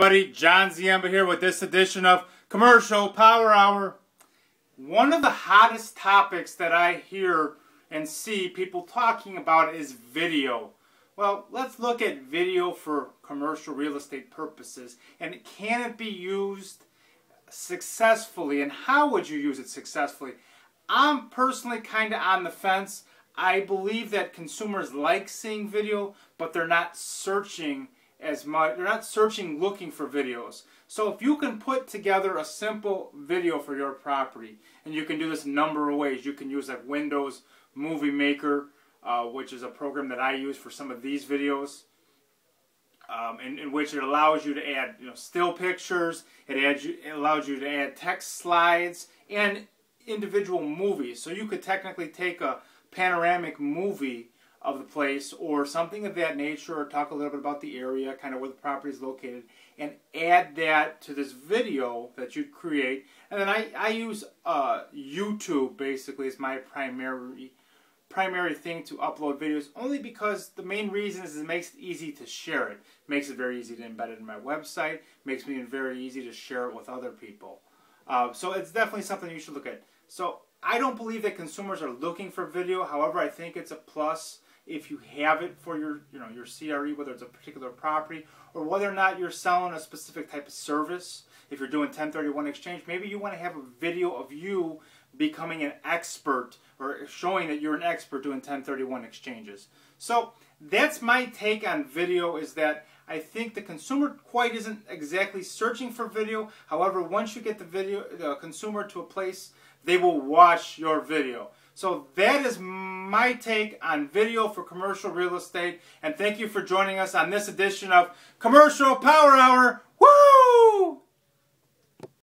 everybody, John Ziemba here with this edition of Commercial Power Hour. One of the hottest topics that I hear and see people talking about is video. Well, let's look at video for commercial real estate purposes, and can it be used successfully, and how would you use it successfully? I'm personally kind of on the fence. I believe that consumers like seeing video, but they're not searching as much. They're not searching looking for videos. So if you can put together a simple video for your property, and you can do this a number of ways. You can use like Windows Movie Maker, which is a program that I use for some of these videos, in which it allows you to add still pictures. It allows you to add text slides and individual movies. So you could technically take a panoramic movie of the place or something of that nature, or talk a little bit about the area, kind of where the property is located, and add that to this video that you create. And then I use YouTube basically as my primary thing to upload videos, only because the main reason is it makes it easy to share it. It makes it very easy to embed it in my website. It makes it very easy to share it with other people. So it's definitely something you should look at. So I don't believe that consumers are looking for video. However, I think it's a plus if you have it for your your CRE, whether it's a particular property or whether or not you're selling a specific type of service. If you're doing 1031 exchange, maybe you want to have a video of you becoming an expert, or showing that you're an expert doing 1031 exchanges. So that's my take on video, is that I think the consumer quite isn't exactly searching for video. However, once you get the consumer to a place, they will watch your video. So that is my take on video for commercial real estate. And thank you for joining us on this edition of Commercial Power Hour.